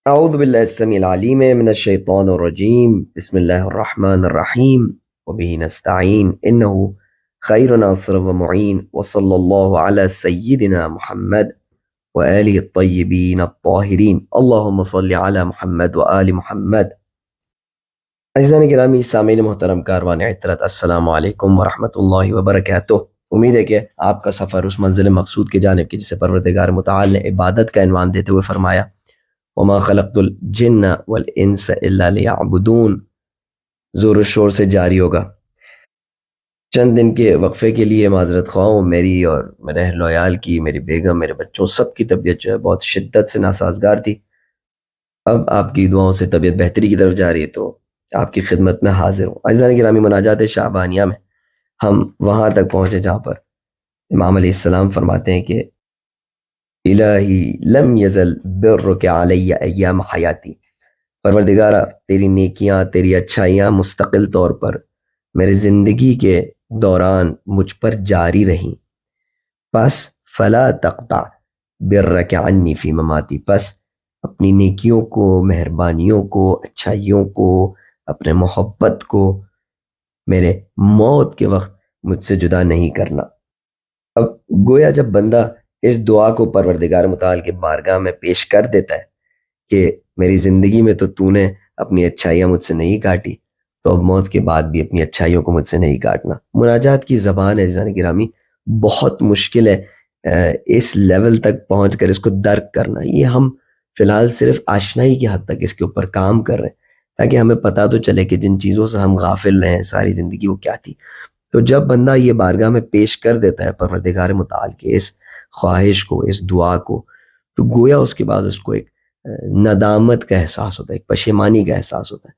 أعوذ بالله السميع العليم من الشيطان الرجيم بسم الله الرحمن الرحيم وبه نستعين إنه خير ناصر ومعين وصلى الله على سيدنا محمد وآله الطيبين الطاهرين اللهم صل على محمد وآل محمد. عزیزان گرامی سامعین محترم کاروان عطرت السلام علیکم ورحمۃ اللہ وبرکاتہ. امید ہے کہ آپ کا سفر اس منزل مقصود کی جانب کی جسے پروردگار متعال نے عبادت کا عنوان دیتے ہوئے فرمایا وما خلقت الجن والانس الا لیعبدون زور و شور سے جاری ہوگا. چند دن کے وقفے کے لیے معذرت خواہ ہوں. میری اور میرے اہل و عیال کی، میری بیگم، میرے بچوں، سب کی طبیعت جو ہے بہت شدت سے ناسازگار تھی. اب آپ کی دعاؤں سے طبیعت بہتری کی طرف جا رہی ہے تو آپ کی خدمت میں حاضر ہوں. عزیزان گرامی، مناجات شعبانیہ میں ہم وہاں تک پہنچے جہاں پر امام علیہ السلام فرماتے ہیں کہ الہی لم یزل برک علی ایام حیاتی، پروردگارہ تیری نیکیاں، تیری اچھائیاں مستقل طور پر میرے زندگی کے دوران مجھ پر جاری رہیں. پس فلا تقطع برک عنی فی مماتی، پس اپنی نیکیوں کو، مہربانیوں کو، اچھائیوں کو، اپنے محبت کو میرے موت کے وقت مجھ سے جدا نہیں کرنا. اب گویا جب بندہ اس دعا کو پروردگار متعال کے بارگاہ میں پیش کر دیتا ہے کہ میری زندگی میں تو نے اپنی اچھائیاں مجھ سے نہیں کاٹی، تو اب موت کے بعد بھی اپنی اچھائیوں کو مجھ سے نہیں کاٹنا. مناجات کی زبان ہے عزیزان گرامی، بہت مشکل ہے اس لیول تک پہنچ کر اس کو درک کرنا. یہ ہم فی الحال صرف آشنائی کی حد تک اس کے اوپر کام کر رہے ہیں تاکہ ہمیں پتہ تو چلے کہ جن چیزوں سے ہم غافل رہے ہیں ساری زندگی وہ کیا تھی. تو جب بندہ یہ بارگاہ میں پیش کر دیتا ہے پروردگار متعال کے اس خواہش کو، اس دعا کو، تو گویا اس کے بعد اس کو ایک ندامت کا احساس ہوتا ہے، ایک پشیمانی کا احساس ہوتا ہے.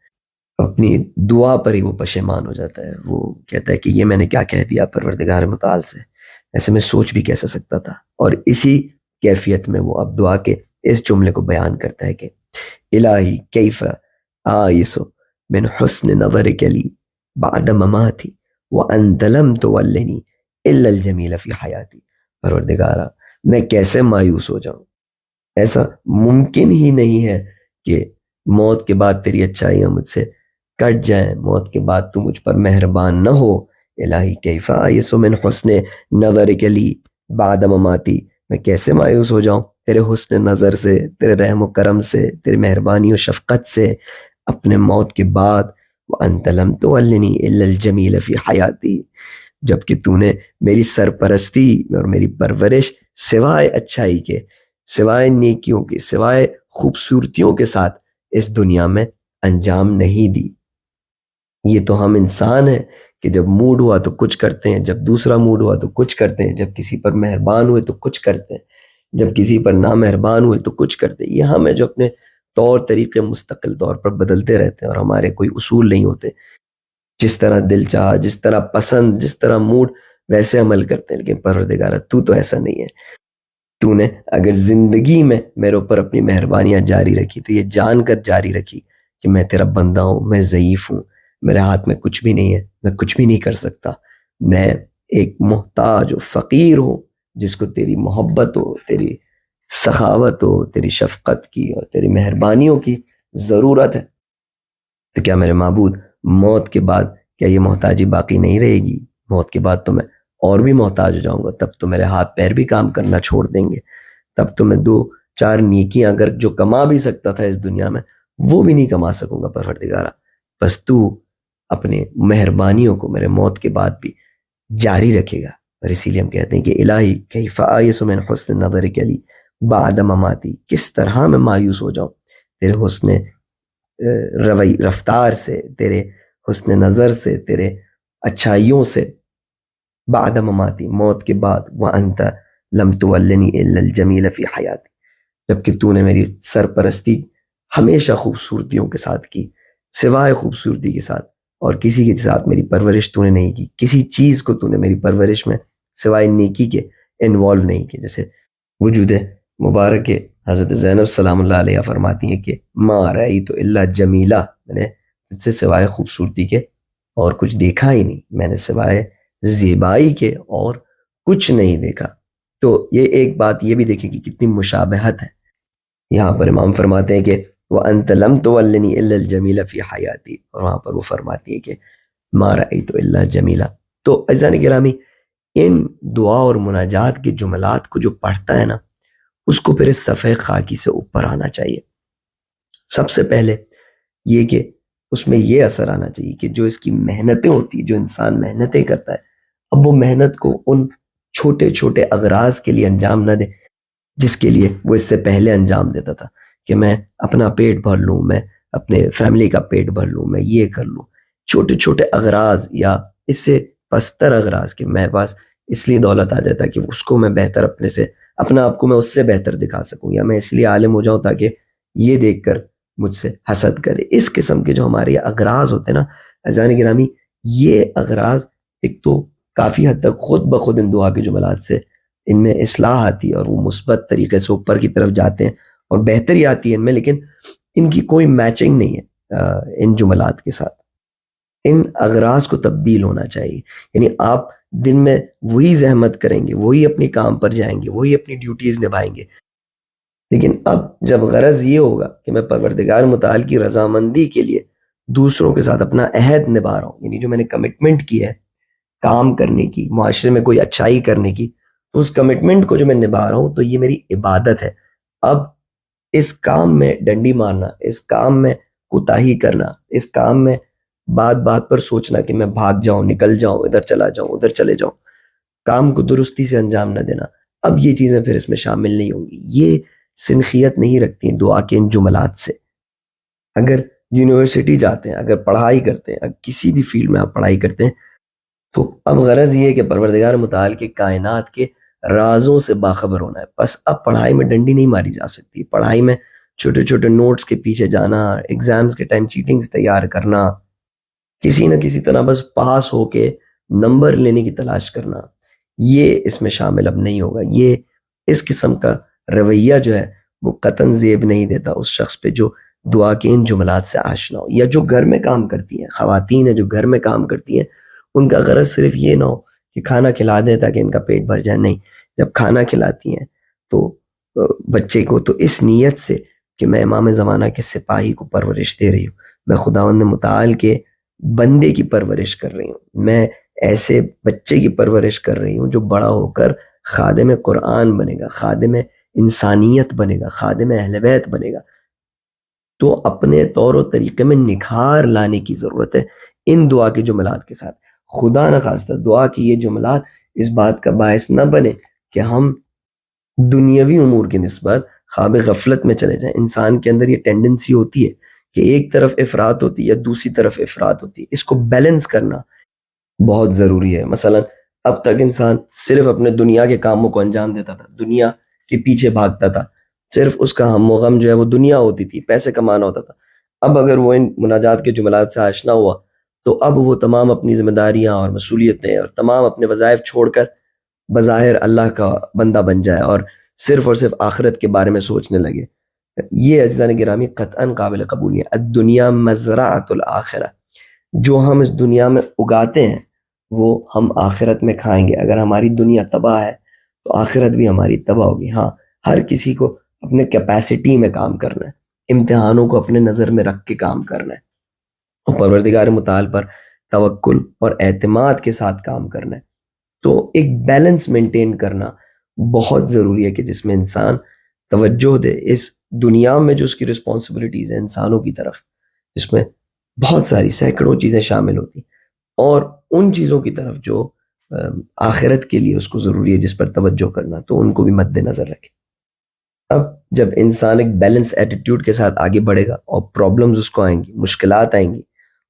اپنی دعا پر ہی وہ پشیمان ہو جاتا ہے. وہ کہتا ہے کہ یہ میں نے کیا کہہ دیا پروردگار متعال سے، ایسے میں سوچ بھی کیسے سکتا تھا. اور اسی کیفیت میں وہ اب دعا کے اس جملے کو بیان کرتا ہے کہ الہی کیف آئسو من حسن نظرک لی بعد مماتی وانت لم تولنی الا الجمیل فی حیاتی. پروردگارہ میں کیسے مایوس ہو جاؤں، ایسا ممکن ہی نہیں ہے کہ موت کے بعد تیری اچھائیاں مجھ سے کٹ جائیں، موت کے بعد تو مجھ پر مہربان نہ ہو. الہی کیف آئس من حسن نظرک لی بعد مماتی، میں کیسے مایوس ہو جاؤں تیرے حسن نظر سے، تیرے رحم و کرم سے، تیرے مہربانی و شفقت سے اپنے موت کے بعد. وانت لم تولنی الا الجمیل فی حیاتی، جبکہ تو نے میری سرپرستی اور میری پرورش سوائے اچھائی کے، سوائے نیکیوں کے، سوائے خوبصورتیوں کے ساتھ اس دنیا میں انجام نہیں دی. یہ تو ہم انسان ہیں کہ جب موڈ ہوا تو کچھ کرتے ہیں، جب دوسرا موڈ ہوا تو کچھ کرتے ہیں، جب کسی پر مہربان ہوئے تو کچھ کرتے ہیں، جب کسی پر نامہربان ہوئے تو کچھ کرتے ہیں. یہ ہم ہیں جو اپنے طور طریقے مستقل طور پر بدلتے رہتے ہیں اور ہمارے کوئی اصول نہیں ہوتے. جس طرح دل چاہا، جس طرح پسند، جس طرح موڈ، ویسے عمل کرتے ہیں. لیکن پروردگارہ تو ایسا نہیں ہے. تو نے اگر زندگی میں میرے اوپر اپنی مہربانیاں جاری رکھی تو یہ جان کر جاری رکھی کہ میں تیرا بندہ ہوں، میں ضعیف ہوں، میرے ہاتھ میں کچھ بھی نہیں ہے، میں کچھ بھی نہیں کر سکتا. میں ایک محتاج و فقیر ہوں جس کو تیری محبت ہو، تیری سخاوت ہو، تیری شفقت کی اور تیری مہربانیوں کی ضرورت ہے. تو کیا میرے معبود موت کے بعد کیا یہ محتاجی باقی نہیں رہے گی؟ موت کے بعد تو میں اور بھی محتاج ہو جاؤں گا. تب تو میرے ہاتھ پیر بھی کام کرنا چھوڑ دیں گے. تب تو میں دو چار نیکیاں اگر جو کما بھی سکتا تھا اس دنیا میں وہ بھی نہیں کما سکوں گا. پروردگارہ بس تو اپنے مہربانیوں کو میرے موت کے بعد بھی جاری رکھے گا. اور اسی لیے ہم کہتے ہیں کہ الہی کیف آئس من حسن نظرک لی بعد مماتی، کس طرح میں مایوس ہو جاؤں تیرے حسن رفتار سے، تیرے حسن نظر سے، تیرے اچھائیوں سے، بعد مماتی موت کے بعد. وانت لم تولنی الا الجمیل فی حیاتی، جبکہ تو نے میری سرپرستی ہمیشہ خوبصورتیوں کے ساتھ کی، سوائے خوبصورتی کے ساتھ اور کسی کے ساتھ میری پرورش تو نے نہیں کی. کسی چیز کو تو نے میری پرورش میں سوائے نیکی کے انوالو نہیں کی. جیسے وجود مبارک حضرت زینب سلام اللہ علیہ فرماتی ہیں کہ ما رأیت الا جمیلہ، میں نے تجھ سے سوائے خوبصورتی کے اور کچھ دیکھا ہی نہیں، میں نے سوائے زیبائی کے اور کچھ نہیں دیکھا. تو یہ ایک بات یہ بھی دیکھیں کہ کتنی مشابہت ہے. یہاں پر امام فرماتے ہیں کہ وَأَنْتَ لَمْ تُوَلِّنِي إِلَّا الْجَمِيلَ فِي حَيَاتِي، اور وہاں پر وہ فرماتی ہے کہ مَا رَأَيْتُ إِلَّا جَمِيلًا۔ تو عزیزان گرامی، ان دعا اور مناجات کے جملات کو جو پڑھتا ہے نا، اس کو پھر اس صفحہ خاکی سے اوپر آنا چاہیے۔ سب سے پہلے یہ کہ اس میں یہ اثر آنا چاہیے کہ جو اس کی محنتیں ہوتی، جو انسان محنتیں کرتا ہے، اب وہ محنت کو ان چھوٹے چھوٹے اغراض کے لیے انجام نہ دے جس کے لیے وہ اس سے پہلے انجام دیتا تھا، کہ میں اپنا پیٹ بھر لوں، میں اپنے فیملی کا پیٹ بھر لوں، میں یہ کر لوں۔ چھوٹے چھوٹے اغراض یا اس سے پستر اغراض کہ میرے پاس اس لیے دولت آ جاتا ہے کہ اس کو میں بہتر اپنا آپ کو میں اس سے بہتر دکھا سکوں، یا میں اس لیے عالم ہو جاؤں تاکہ یہ دیکھ کر مجھ سے حسد کرے۔ اس قسم کے جو ہمارے اغراض ہوتے ہیں نا عزیزان گرامی، یہ اغراض ایک تو کافی حد تک خود بخود ان دعا کے جملات سے ان میں اصلاح آتی ہے اور وہ مثبت طریقے سے اوپر کی طرف جاتے ہیں اور بہتری آتی ہے ان میں، لیکن ان کی کوئی میچنگ نہیں ہے ان جملات کے ساتھ۔ ان اغراض کو تبدیل ہونا چاہیے، یعنی آپ دن میں وہی زحمت کریں گے، وہی اپنی کام پر جائیں گے، وہی اپنی ڈیوٹیز نبھائیں گے، لیکن اب جب غرض یہ ہوگا کہ میں پروردگار متعال کی رضامندی کے لیے دوسروں کے ساتھ اپنا عہد نبھا رہا ہوں، یعنی جو میں نے کمٹمنٹ کی ہے کام کرنے کی، معاشرے میں کوئی اچھائی کرنے کی، تو اس کمٹمنٹ کو جو میں نبھا رہا ہوں تو یہ میری عبادت ہے۔ اب اس کام میں ڈنڈی مارنا، اس کام میں کوتاہی کرنا، اس کام میں بات بات پر سوچنا کہ میں بھاگ جاؤں، نکل جاؤں، ادھر چلا جاؤں، ادھر چلے جاؤں، کام کو درستی سے انجام نہ دینا، اب یہ چیزیں پھر اس میں شامل نہیں ہوں گی۔ یہ سنخیت نہیں رکھتی دعا کے ان جملات سے۔ اگر یونیورسٹی جاتے ہیں، اگر پڑھائی کرتے ہیں، اگر کسی بھی فیلڈ میں آپ پڑھائی کرتے ہیں، تو اب غرض یہ ہے کہ پروردگار متعال کے کائنات کے رازوں سے باخبر ہونا ہے۔ بس اب پڑھائی میں ڈنڈی نہیں ماری جا سکتی، پڑھائی میں چھوٹے چھوٹے نوٹس کے پیچھے جانا، ایگزامز کے ٹائم چیٹنگز تیار کرنا، کسی نہ کسی طرح بس پاس ہو کے نمبر لینے کی تلاش کرنا، یہ اس میں شامل اب نہیں ہوگا۔ یہ اس قسم کا رویہ جو ہے وہ قطعاً زیب نہیں دیتا اس شخص پہ جو دعا کے ان جملات سے آشنا ہو، یا جو گھر میں کام کرتی ہیں، خواتین ہیں جو گھر میں کام کرتی ہیں، ان کا غرض صرف یہ نہ ہو کہ کھانا کھلا دیں تاکہ ان کا پیٹ بھر جائے، نہیں، جب کھانا کھلاتی ہیں تو بچے کو تو اس نیت سے کہ میں امام زمانہ کے سپاہی کو پرورش دے رہی ہوں، میں خداوند متعال کے بندے کی پرورش کر رہی ہوں، میں ایسے بچے کی پرورش کر رہی ہوں جو بڑا ہو کر خادم قرآن بنے گا، خادم انسانیت بنے گا، خادم اہل بیت بنے گا۔ تو اپنے طور و طریقے میں نکھار لانے کی ضرورت ہے ان دعا کے جملات کے ساتھ۔ خدا نہ خواستہ دعا کی یہ جملات اس بات کا باعث نہ بنے کہ ہم دنیاوی امور کی نسبت خواب غفلت میں چلے جائیں۔ انسان کے اندر یہ ٹینڈنسی ہوتی ہے کہ ایک طرف افراط ہوتی ہے یا دوسری طرف افراط ہوتی ہے، اس کو بیلنس کرنا بہت ضروری ہے۔ مثلا اب تک انسان صرف اپنے دنیا کے کاموں کو انجام دیتا تھا، دنیا کے پیچھے بھاگتا تھا، صرف اس کا ہم و غم جو ہے وہ دنیا ہوتی تھی، پیسے کمانا ہوتا تھا۔ اب اگر وہ ان مناجات کے جملات سے آشنا ہوا تو اب وہ تمام اپنی ذمہ داریاں اور مسئولیتیں اور تمام اپنے وظائف چھوڑ کر بظاہر اللہ کا بندہ بن جائے اور صرف آخرت کے بارے میں سوچنے لگے۔ یہ عزیزان گرامی قطعاً قابل قبول ہے۔ الدنیا مزرعۃ الآخرہ، جو ہم اس دنیا میں اگاتے ہیں وہ ہم آخرت میں کھائیں گے۔ اگر ہماری دنیا تباہ ہے تو آخرت بھی ہماری تباہ ہوگی۔ ہاں، ہر کسی کو اپنے کیپیسٹی میں کام کرنا ہے، امتحانوں کو اپنے نظر میں رکھ کے کام کرنا ہے، اور پروردگار متعال پر توکل اور اعتماد کے ساتھ کام کرنا ہے۔ تو ایک بیلنس مینٹین کرنا بہت ضروری ہے کہ جس میں انسان توجہ دے اس دنیا میں جو اس کی رسپانسبلٹیز ہیں انسانوں کی طرف، جس میں بہت ساری سینکڑوں چیزیں شامل ہوتی ہیں، اور ان چیزوں کی طرف جو آخرت کے لیے اس کو ضروری ہے جس پر توجہ کرنا، تو ان کو بھی مد نظر رکھے۔ اب جب انسان ایک بیلنس ایٹیٹیوڈ کے ساتھ آگے بڑھے گا اور پرابلمز اس کو آئیں گی، مشکلات آئیں گی،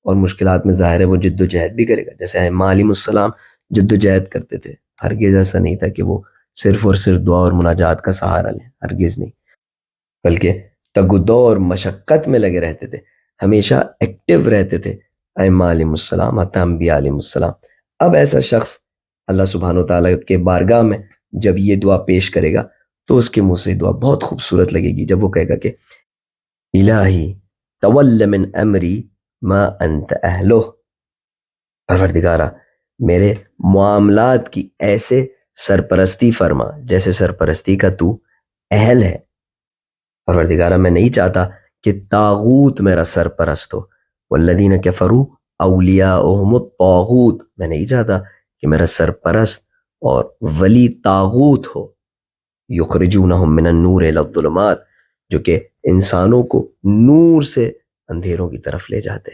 اور مشکلات میں ظاہر ہے وہ جد و جہد بھی کرے گا، جیسے ائمہ علیہ السلام جد و جہد کرتے تھے۔ ہرگز ایسا نہیں تھا کہ وہ صرف اور صرف دعا اور مناجات کا سہارا لیں، ہرگز نہیں، بلکہ تگ و دو اور مشقت میں لگے رہتے تھے، ہمیشہ ایکٹیو رہتے تھے ائمہ علیہ السلام، حتی انبیاء علیہ السلام۔ اب ایسا شخص اللہ سبحانہ و تعالیٰ کے بارگاہ میں جب یہ دعا پیش کرے گا تو اس کے منہ سے دعا بہت خوبصورت لگے گی، جب وہ کہے گا کہ الہی تول من امری ما انت اہلہ، پروردگارہ میرے معاملات کی ایسے سرپرستی فرما جیسے سرپرستی کا تو اہل ہے۔ پروردگارہ میں نہیں چاہتا کہ طاغوت میرا سرپرست ہو. والذین کفروا اولیاءہم الطاغوت، میں نہیں چاہتا کہ میرا سرپرست اور ولی طاغوت ہو. یخرجونہم من النور الی الظلمات، جو کہ انسانوں کو نور سے اندھیروں کی طرف لے جاتے.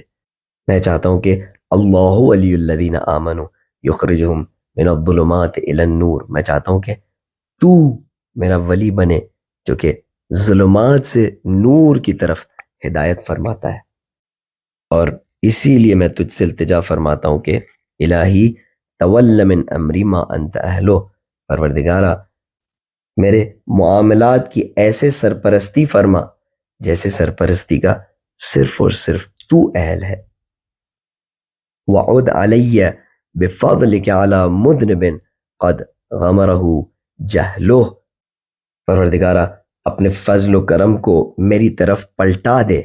میں چاہتا ہوں کہ اللہ ولی الذین آمنوا یخرجہم من الظلمات الی النور، میں چاہتا ہوں کہ تو میرا ولی بنے جو کہ ظلمات سے نور کی طرف ہدایت فرماتا ہے. اور اسی لیے میں تجھ سے التجا فرماتا ہوں کہ الہی تول من امری ما انت اہلو، پروردگارا میرے معاملات کی ایسے سرپرستی فرما جیسے سرپرستی کا صرف اور صرف تو اہل ہے. وعد علی بفضلک علی مذنب قد غمرہ جہلو، پروردگارا اپنے فضل و کرم کو میری طرف پلٹا دے،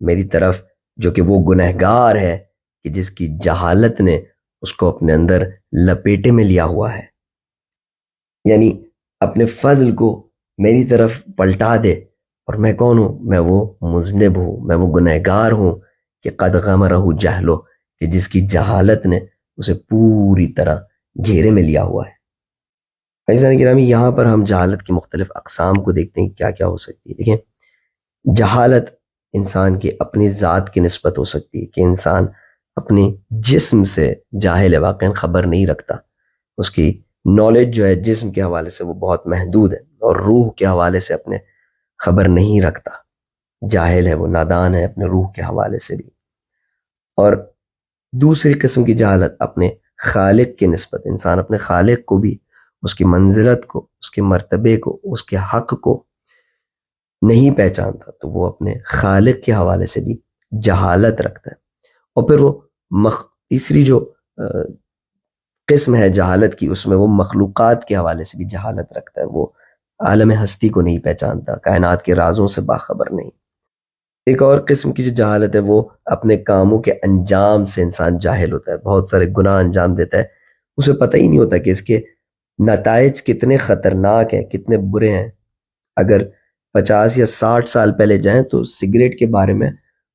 میری طرف جو کہ وہ گنہگار ہے کہ جس کی جہالت نے اس کو اپنے اندر لپیٹے میں لیا ہوا ہے. یعنی اپنے فضل کو میری طرف پلٹا دے. اور میں کون ہوں؟ میں وہ مذنب ہوں، میں وہ گنہگار ہوں کہ قد غمرہ جہلو، کہ جس کی جہالت نے اسے پوری طرح گھیرے میں لیا ہوا ہے. عزیزان گرامی، یہاں پر ہم جہالت کی مختلف اقسام کو دیکھتے ہیں کیا کیا ہو سکتی ہے. دیکھیں، جہالت انسان کی اپنی ذات کی نسبت ہو سکتی ہے کہ انسان اپنی جسم سے جاہل ہے، واقعا خبر نہیں رکھتا. اس کی نالج جو ہے جسم کے حوالے سے وہ بہت محدود ہے، اور روح کے حوالے سے اپنے خبر نہیں رکھتا، جاہل ہے، وہ نادان ہے اپنے روح کے حوالے سے بھی. اور دوسری قسم کی جہالت اپنے خالق کی نسبت، انسان اپنے خالق کو بھی، اس کی منزلت کو، اس کے مرتبے کو، اس کے حق کو نہیں پہچانتا، تو وہ اپنے خالق کے حوالے سے بھی جہالت رکھتا ہے. اور پھر وہ تیسری جو قسم ہے جہالت کی، اس میں وہ مخلوقات کے حوالے سے بھی جہالت رکھتا ہے، وہ عالم ہستی کو نہیں پہچانتا، کائنات کے رازوں سے باخبر نہیں. ایک اور قسم کی جو جہالت ہے وہ اپنے کاموں کے انجام سے انسان جاہل ہوتا ہے، بہت سارے گناہ انجام دیتا ہے، اسے پتہ ہی نہیں ہوتا کہ اس کے نتائج کتنے خطرناک ہیں، کتنے برے ہیں. اگر 50 یا 60 سال پہلے جائیں تو سگریٹ کے بارے میں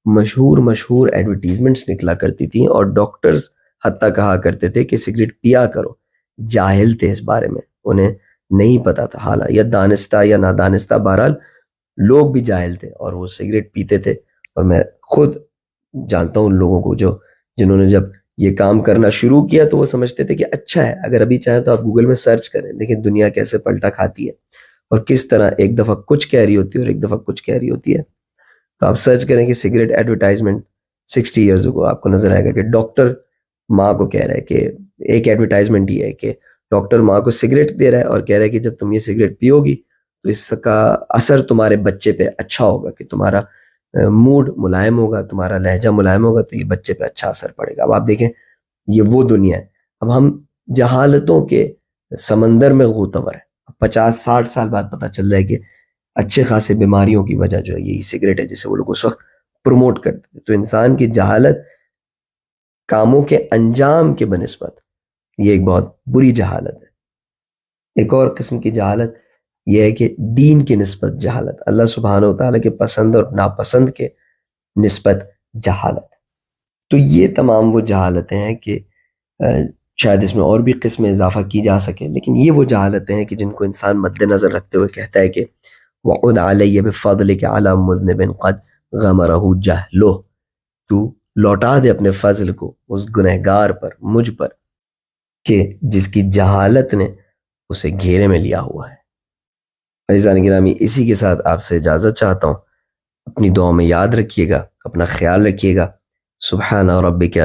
مشہور ایڈورٹیزمنٹس نکلا کرتی تھیں، اور ڈاکٹرز حتیٰ کہا کرتے تھے کہ سگریٹ پیا کرو. جاہل تھے اس بارے میں، انہیں نہیں پتا تھا، حالانکہ یا دانستہ یا نادانستہ، بہرحال لوگ بھی جاہل تھے اور وہ سگریٹ پیتے تھے. اور میں خود جانتا ہوں ان لوگوں کو جنہوں نے جب یہ کام کرنا شروع کیا تو وہ سمجھتے تھے کہ اچھا ہے. اگر ابھی چاہیں تو آپ گوگل میں سرچ کریں، دیکھیں دنیا کیسے پلٹا کھاتی ہے اور کس طرح ایک دفعہ کچھ کہہ رہی ہوتی ہے اور ایک دفعہ کچھ کہہ رہی ہوتی ہے. تو آپ سرچ کریں کہ سگریٹ ایڈورٹائزمنٹ 60 ایئرز کو، آپ کو نظر آئے گا کہ ڈاکٹر ماں کو کہہ رہا ہے کہ ایک ایڈورٹائزمنٹ یہ ہے کہ ڈاکٹر ماں کو سگریٹ دے رہا ہے اور کہہ رہا ہے کہ جب تم یہ سگریٹ پیو گی تو اس کا اثر تمہارے بچے پہ اچھا ہوگا، کہ تمہارا موڈ ملائم ہوگا، تمہارا لہجہ ملائم ہوگا، تو یہ بچے پہ اچھا اثر پڑے گا. اب آپ دیکھیں یہ وہ دنیا ہے. اب ہم جہالتوں کے سمندر میں غوطہ ہے. 50-60 سال بعد پتہ چل رہا ہے کہ اچھے خاصے بیماریوں کی وجہ جو ہے یہی سگریٹ ہے جسے وہ لوگ اس وقت پروموٹ کرتے تھے. تو انسان کی جہالت کاموں کے انجام کے بنسبت یہ ایک بہت بری جہالت ہے. ایک اور قسم کی جہالت یہ ہے کہ دین کی نسبت جہالت، اللہ سبحانہ و تعالیٰ کے پسند اور ناپسند کے نسبت جہالت. تو یہ تمام وہ جہالتیں ہیں کہ شاید اس میں اور بھی قسمیں اضافہ کی جا سکے، لیکن یہ وہ جہالتیں ہیں کہ جن کو انسان مد نظر رکھتے ہوئے کہتا ہے کہ وعد علی بفضلک علی مذنب قد غمرہ جہلو، تو لوٹا دے اپنے فضل کو اس گنہگار پر، مجھ پر، کہ جس کی جہالت نے اسے گھیرے میں لیا ہوا ہے. عزیزان گرامی، اسی کے ساتھ آپ سے اجازت چاہتا ہوں. اپنی دعاؤں میں یاد رکھیے گا، اپنا خیال رکھیے گا. سبحان ربک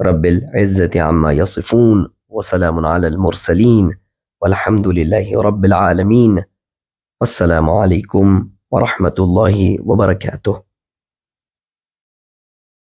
رب العزت عما یصفون وسلام علی المرسلین والحمد للہ رب العالمین. والسلام علیکم ورحمۃ اللہ وبرکاتہ.